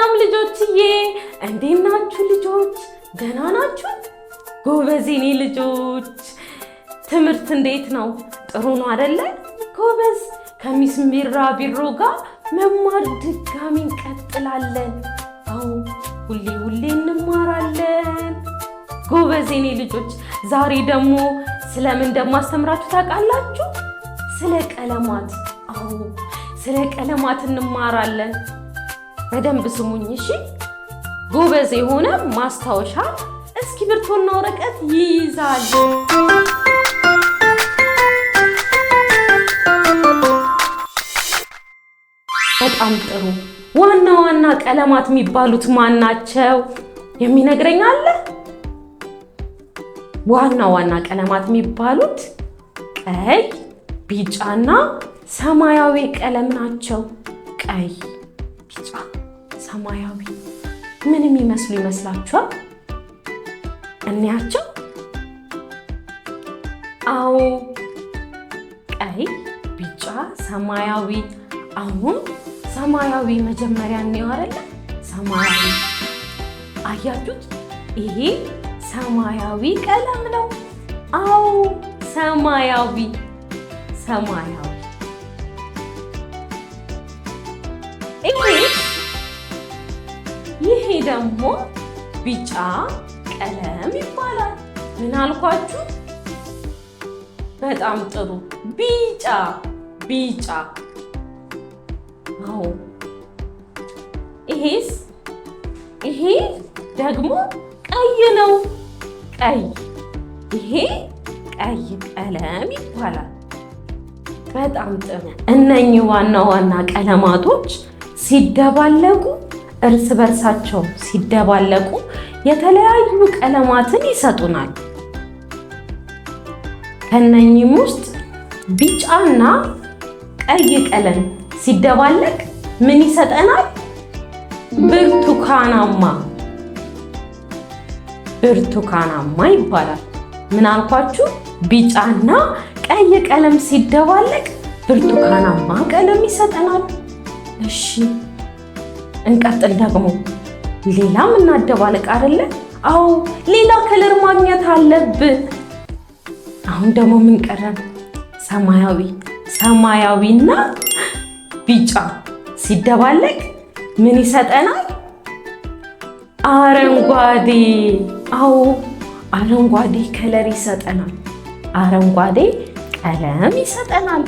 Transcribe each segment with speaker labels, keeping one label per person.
Speaker 1: ሰላም ልጆችዬ፣ እንዴት ናችሁ ልጆች? ደህና ናችሁ? ጎበዝ የኔ ልጆች። ትምህርት እንዴት ነው? ጥሩ ነው አይደለ? ጎበዝ። ከሚስ ቢራቢሮ ጋር መማር ድጋሚ እንቀጥላለን። አዎ ሁሌ እንማራለን። ጎበዝ የኔ ልጆች። ዛሬ ደግሞ ስለምን እንደማስተምራችሁ ታውቃላችሁ? ስለ ቀለማት። አዎ ስለ ቀለማት እንማራለን። በደንብ ስሙኝ እሺ። ጎበዝ የሆነ ማስታወሻ እስክሪብቶና ወረቀት ይይዛል። በጣም ጥሩ። ዋና ዋና ቀለማት የሚባሉት ማን ናቸው? የሚነግረኝ አለ? ዋና ዋና ቀለማት የሚባሉት ቀይ፣ ቢጫና ሰማያዊ ቀለም ናቸው። ቀይ፣ ቢጫ፣ ሰማያዊ ምን የሚመስሉ ይመስላችኋል? እንያቸው። አዎ ቀይ፣ ቢጫ፣ ሰማያዊ። አሁን ሰማያዊ መጀመሪያ እንየው አይደለ? ሰማያዊ አያችሁት? ይሄ ሰማያዊ ቀለም ነው። አዎ ሰማያዊ። ይሄ ደግሞ ቢጫ ቀለም ይባላል። ምን አልኳችሁ? በጣም ጥሩ። ቢጫ። አዎ ይሄ ደግሞ ቀይ ነው። ይሄ ቀይ ቀለም ይባላል። በጣም ጥሩ። እነኚህ ዋና ዋና ቀለማቶች ሲደባለቁ እርስ በርሳቸው ሲደባለቁ የተለያዩ ቀለማትን ይሰጡናል። ከነኚህም ውስጥ ቢጫና ቀይ ቀለም ሲደባለቅ ምን ይሰጠናል? ብርቱካናማ ይባላል። ምን አልኳችሁ? ቢጫና ቀይ ቀለም ሲደባለቅ ብርቱካናማ ቀለም ይሰጠናል። እሺ እንቀጥል። ደግሞ ሌላም እናደባለቅ አይደለ? አዎ ሌላ ከለር ማግኘት አለብን። አሁን ደግሞ ምን ቀረን? ሰማያዊና ቢጫ ሲደባለቅ ምን ይሰጠናል? አረንጓዴ። አዎ አረንጓዴ ከለር ይሰጠናል። አረንጓዴ ቀለም ይሰጠናል።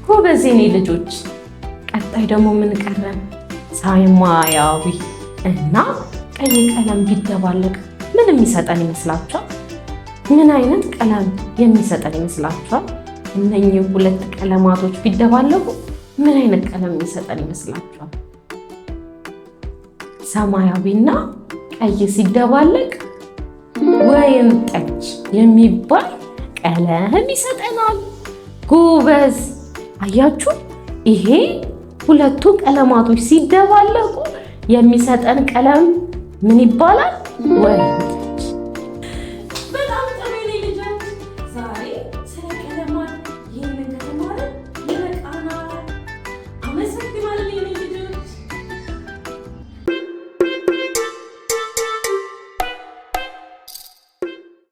Speaker 1: ጎበዝ የኔ ልጆች። ቀጣይ ደግሞ ምን ቀረን? ሰማያዊ እና ቀይ ቀለም ቢደባለቅ ምን የሚሰጠን ይመስላችኋል? ምን አይነት ቀለም የሚሰጠን ይመስላችኋል? እነኚህ ሁለት ቀለማቶች ቢደባለቁ ምን አይነት ቀለም የሚሰጠን ይመስላችኋል? ሰማያዊና ቀይ ሲደባለቅ ወይን ጠጅ የሚባል ቀለም ይሰጠናል። ጎበዝ። አያችሁ? ይሄ ሁለቱ ቀለማቶች ሲደባለቁ የሚሰጠን ቀለም ምን ይባላል? ወይን